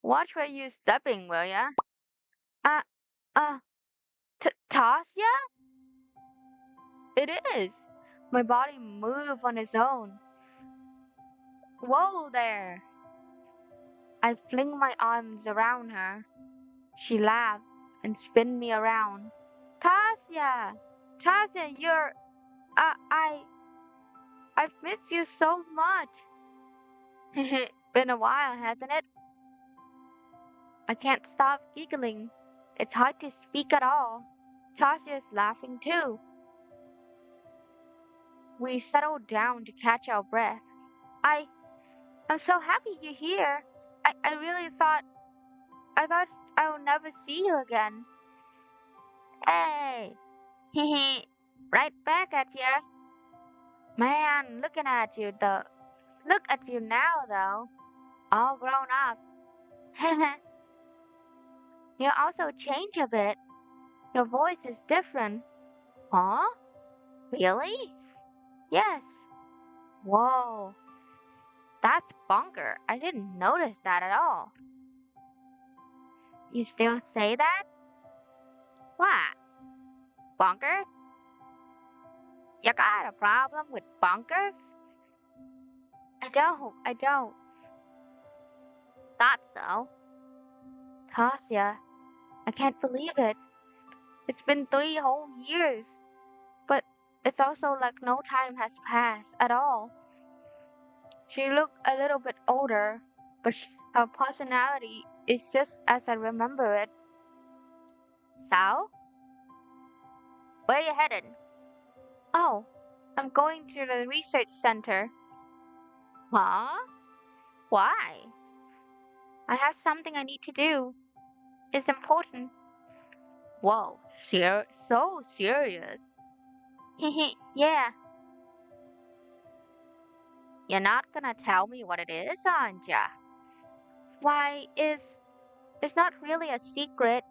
Watch where you stepping, will ya? Uh, uh, Tasya? It is. My body moved on its own. Whoa there! I fling my arms around her. She laughed and spun me around. Tasya! Tasya, uh, I, I've missed you so much. Been a while, hasn't it? I can't stop giggling. It's hard to speak at all. Tasya's laughing too. We settled down to catch our breath. I, I'm so happy you're here. I really I thought I would never see you again. Hey, hehe, right back at ya. Man, looking at you though. Look at you now though. All grown up. You also changed a bit. Your voice is different. Huh? Really? Yes. Whoa, that's bunker. I didn't notice that at all. You still say that? What? Bunker? You got a problem with bunkers? I don't. Thought so. Tasya, I can't believe it. It's been 3 whole years. But it's also like no time has passed at all. She looked a little bit older, but her personality is just as I remember it. So, where you headed? Oh, I'm going to the research center. Huh? Why? I have something I need to do. It's important. Whoa, so serious. Hehe, yeah. You're not gonna tell me what it is, aren't ya? Why, it's not really a secret.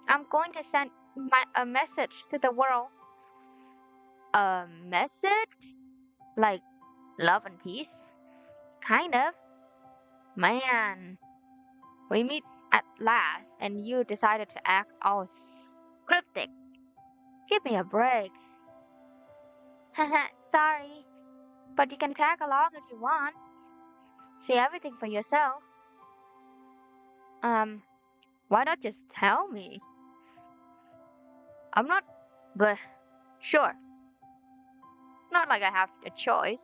I'm going to send a message to the world. A message? Like love and peace? Kind of. Man, we meet at last, and you decided to act all cryptic. Give me a break. Haha, sorry, but you can tag along if you want. See everything for yourself. Um, why not just tell me? I'm not. But sure, not like I have a choice.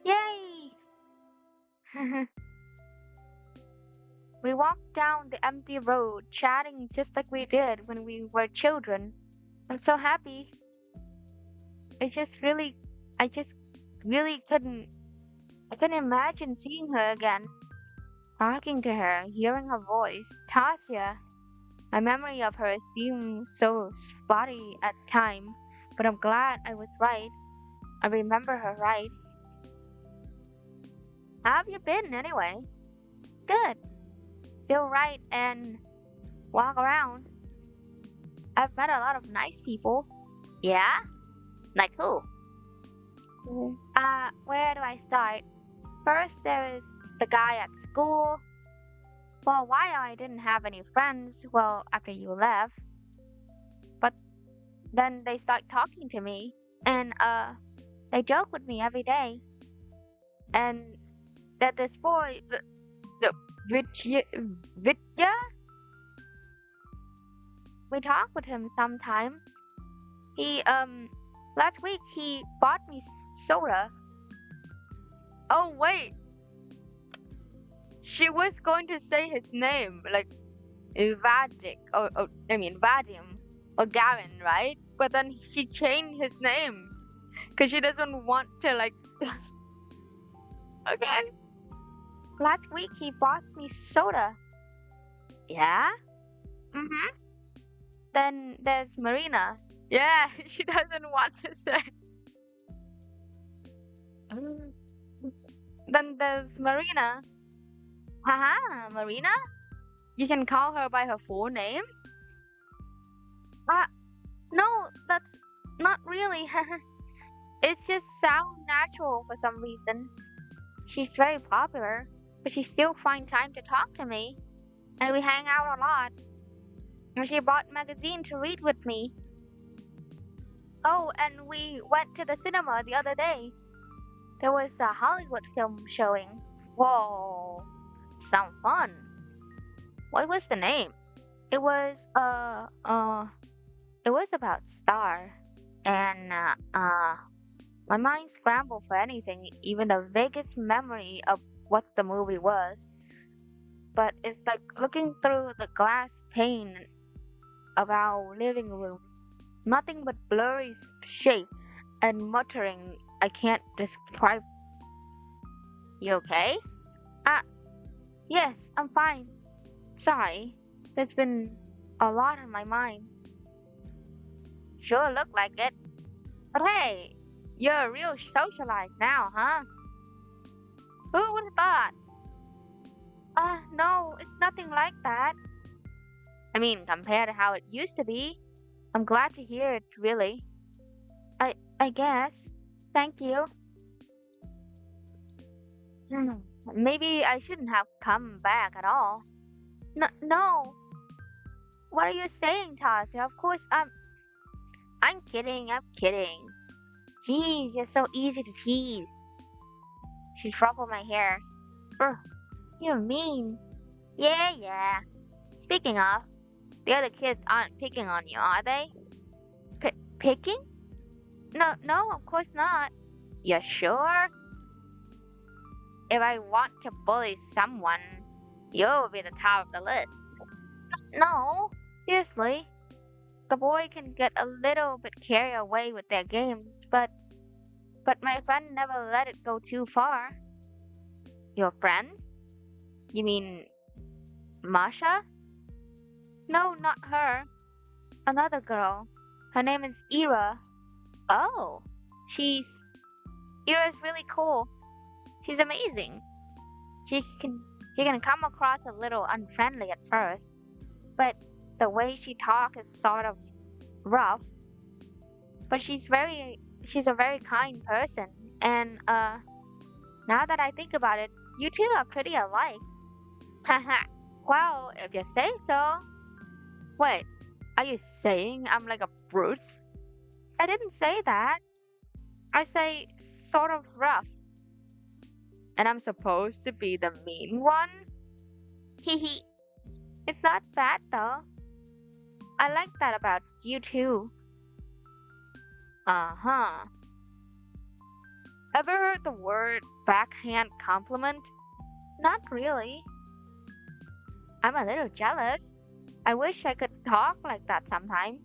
Yay! We walked down the empty road, chatting just like we did when we were children. I'm so happy. I just really, I just really I couldn't imagine seeing her again. Talking to her, hearing her voice. Tasia. My memory of her seemed so spotty at the time, but I'm glad I was right. I remember her right. How have you been anyway? Good. Still right and walk around. I've met a lot of nice people. Yeah? Like who? Where do I start? First, there was the guy at school. For a while, I didn't have any friends, well, after you left. But then they start talking to me, and, they joke with me every day. And that this boy, the Vitya, we talk with him sometime. He last week he bought me soda. Oh wait, she was going to say his name, like Vadik, or I mean Vadim, or Gavin, right? But then she changed his name because she doesn't want to like. Okay. Last week he bought me soda. Yeah. Mhm. Then there's Marina. Yeah, she doesn't want to say. Mm. Then there's Marina. Haha, Marina. You can call her by her full name. Uh, no, that's not really. It just sounds natural for some reason. She's very popular, but she still finds time to talk to me, and we hang out a lot. And she bought magazine to read with me. Oh, and we went to the cinema the other day. There was a Hollywood film showing. Whoa, sound fun. What was the name? It was it was about Star, and my mind scrambled for anything, even the vaguest memory of what the movie was. But it's like looking through the glass pane of our living room. Nothing but blurry shape and muttering I can't describe. You okay? Ah, yes, I'm fine. Sorry, there's been a lot on my mind. Sure look like it. But hey, you're a real socialite now, huh? Who would have thought? No, it's nothing like that. I mean, compared to how it used to be. I'm glad to hear it, really. I guess. Thank you. Hmm. Maybe I shouldn't have come back at all. No, no. What are you saying, Tasha? Of course, I'm kidding. I'm kidding. Jeez, you're so easy to tease. She ruffled my hair. Ugh, you're mean. Yeah, yeah. Speaking of, the other kids aren't picking on you, are they? Picking? No, no, of course not. You sure? If I want to bully someone, you'll be the top of the list. No, seriously. The boy can get a little bit carried away with their games, but my friend never let it go too far. Your friend? You mean Masha? No, not her. Another girl. Her name is Ira. Oh, she's Ira's really cool. She's amazing. She can she can come across a little unfriendly at first, but the way she talks is sort of rough. But she's a very kind person, and now that I think about it, you two are pretty alike. Haha. Well, if you say so. Wait, are you saying I'm like a brute? I didn't say that. I say sort of rough. And I'm supposed to be the mean one? Hee hee. It's not bad though. I like that about you too. Uh huh. Ever heard the word backhand compliment? Not really. I'm a little jealous. I wish I could talk like that sometime.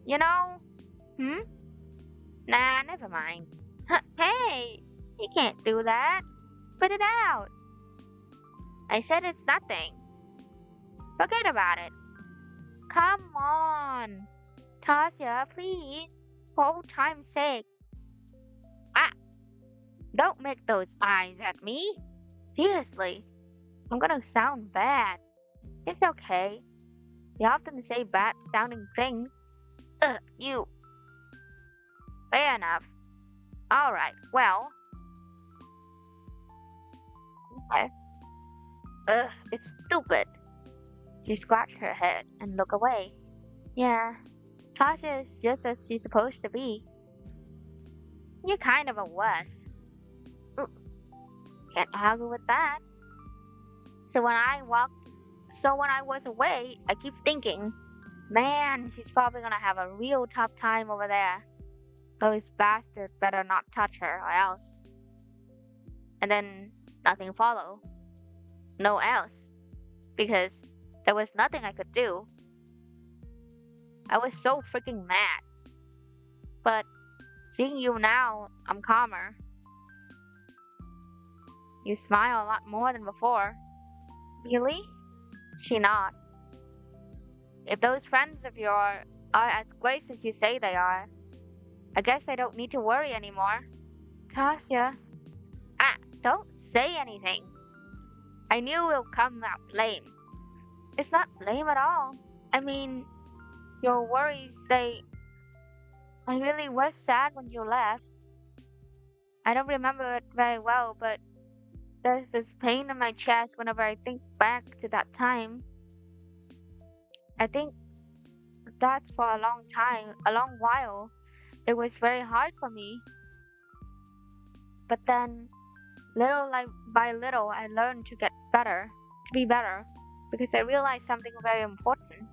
You know? Hmm? Nah, never mind. Hey, you can't do that. Spit it out. I said it's nothing. Forget about it. Come on. Tasya, please. For old time's sake. Ah, don't make those eyes at me. Seriously, I'm gonna sound bad. It's okay. You often say bad sounding things. You. Fair enough. Alright, well. Okay. It's stupid. She scratched her head and looked away. Yeah, Tasha is just as she's supposed to be. You're kind of a wuss. Ooh, can't argue with that. So when I walked, So when I was away, I keep thinking, man, she's probably gonna have a real tough time over there. Those bastards better not touch her or else. And then nothing followed. No else. Because there was nothing I could do. I was so freaking mad. But seeing you now, I'm calmer. You smile a lot more than before. Really? She nodded. If those friends of yours are as great as you say they are, I guess I don't need to worry anymore. Tasha, ah, don't say anything. I knew it would come out blame. It's not blame at all. I mean, your worries, I really was sad when you left. I don't remember it very well, but there's this pain in my chest whenever I think back to that time. I think that's for a long time, a long while. It was very hard for me. But then, little like by little, I learned to get better, to be better, because I realized something very important.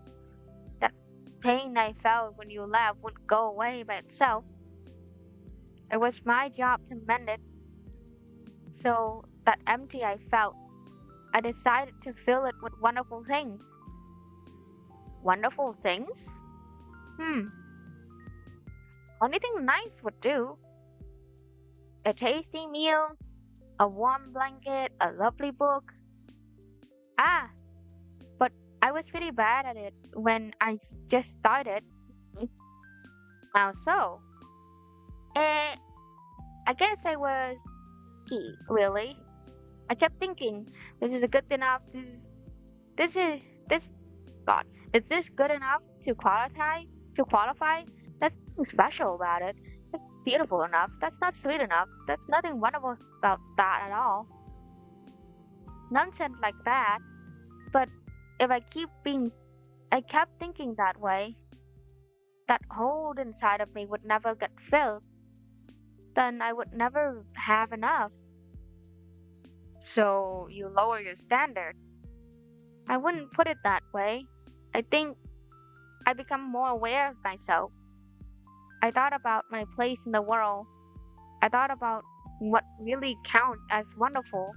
That pain I felt when you left wouldn't go away by itself. It was my job to mend it. So that empty I felt, I decided to fill it with wonderful things. Wonderful things? Hmm, anything nice would do. A tasty meal, a warm blanket, a lovely book. Ah, but I was pretty bad at it when I just started. How so? Eh, I guess I was really. I kept thinking, this is a good enough. This is this. God, is this good enough to qualify? To qualify? That's nothing special about it. That's beautiful enough. That's not sweet enough. That's nothing wonderful about that at all. Nonsense like that. But if I kept thinking that way, that hole inside of me would never get filled. Then I would never have enough. So you lower your standard. I wouldn't put it that way. I think I become more aware of myself. I thought about my place in the world. I thought about what really counts as wonderful.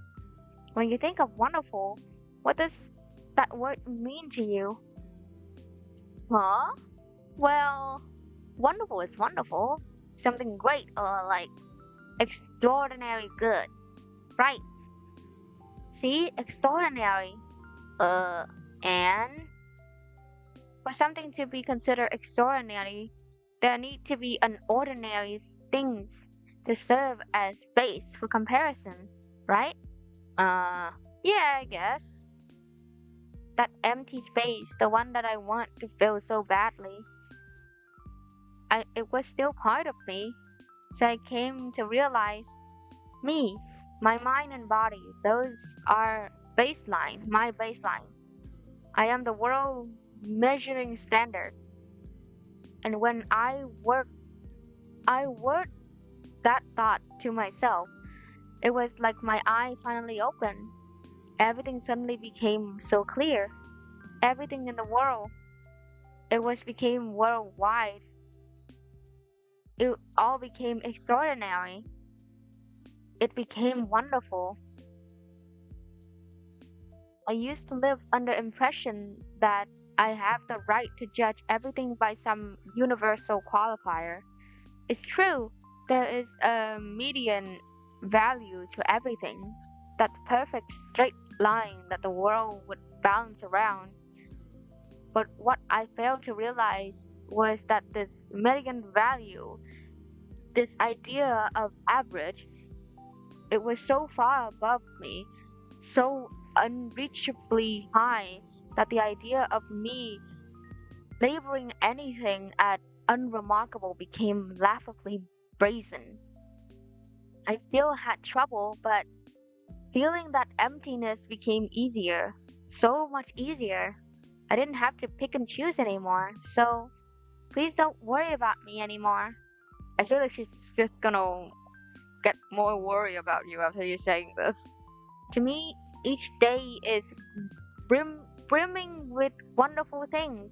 When you think of wonderful, what does that word mean to you? Huh? Well, wonderful is wonderful. Something great or like extraordinary good. Right. See, extraordinary. Uh, and for something to be considered extraordinary, there need to be an ordinary things to serve as base for comparison, right? Uh, yeah, I guess. That empty space, the one that I want to fill so badly, it was still part of me. So I came to realize me, my mind and body, those are baseline, my baseline. I am the world measuring standard. And when I worked that thought to myself. It was like my eye finally opened. Everything suddenly became so clear. Everything in the world, it was became worldwide. It all became extraordinary. It became wonderful. I used to live under impression that I have the right to judge everything by some universal qualifier. It's true, there is a median value to everything. That perfect straight line that the world would bounce around. But what I failed to realize was that this median value, this idea of average, it was so far above me, so unreachably high, that the idea of me laboring anything at unremarkable became laughably brazen. I still had trouble, but feeling that emptiness became easier. So much easier. I didn't have to pick and choose anymore. So please don't worry about me anymore. I feel like she's just gonna get more worried about you after you saying this. To me, each day is brim brimming with wonderful things.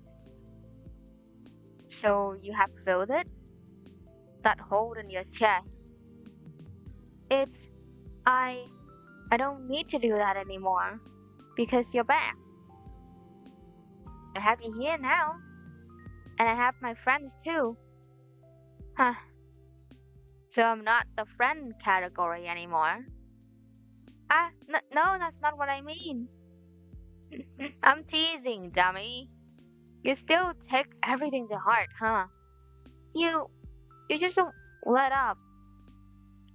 So you have filled it? That hole in your chest. It's I I don't need to do that anymore because you're back. I have you here now, and I have my friends too. Huh. So I'm not the friend category anymore. No, that's not what I mean. I'm teasing, dummy. You still take everything to heart, huh? You you just don't let up.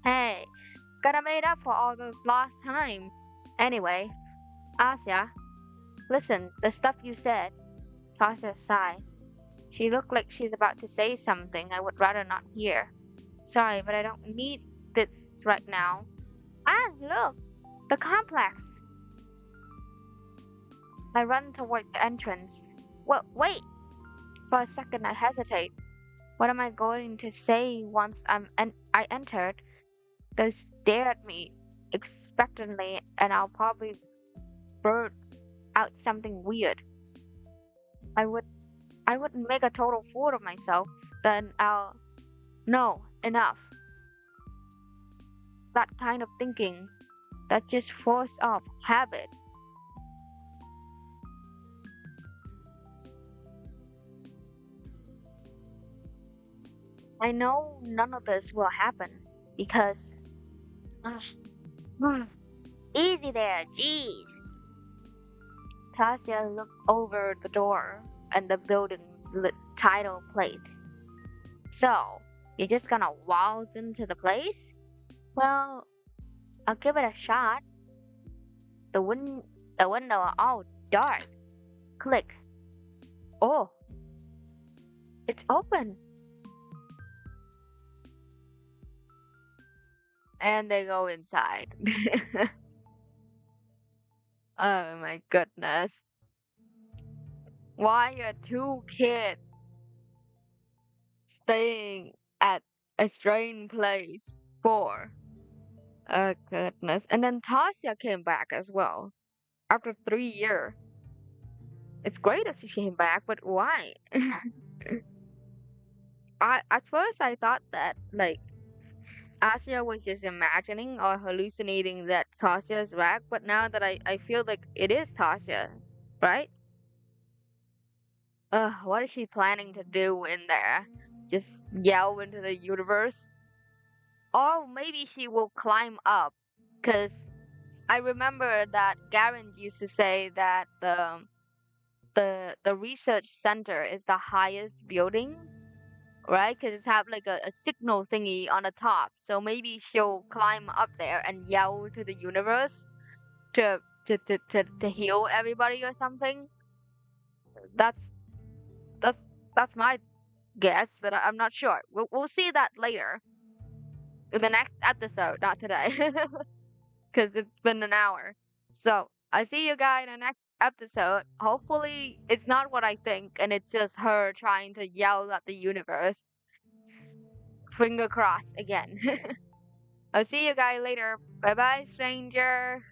Hey, gotta made up for all those lost times. Anyway, Asya, listen, the stuff you said. Tasha sighed. She looked like she's about to say something I would rather not hear. Sorry, but I don't need this right now. Ah, look, the complex. I run toward the entrance. Well, wait. For a second, I hesitate. What am I going to say once I entered? They stare at me expectantly, and I'll probably blurt out something weird. I would I would make a total fool of myself. Then I'll no enough. That kind of thinking that just force off habit. I know none of this will happen because Ugh, easy there, jeez. Tasia looked over the door and the building title plate. So, you're just gonna waltz into the place? Well, I'll give it a shot. The the window are all dark. Click. Oh, it's open. And they go inside. Oh my goodness. Why are two kids staying at a strange place for? Oh goodness. And then Tasia came back as well after 3 years. It's great that she came back, but why? I at first I thought that like Asia was just imagining or hallucinating that Tasia is back, but now that I feel like it is Tasia, right? What is she planning to do in there? Just yell into the universe? Or maybe she will climb up, cause I remember that Garen used to say that the research center is the highest building, right? Because it's have like a signal thingy on the top. So maybe she'll climb up there and yell to the universe to to heal everybody or something. That's that's that's my guess, but I'm not sure. We'll see that later in the next episode, not today, because it's been an hour. So I see you guys in the next episode. Hopefully, it's not what I think, and it's just her trying to yell at the universe. Finger crossed again. I'll see you guys later. Bye bye, stranger.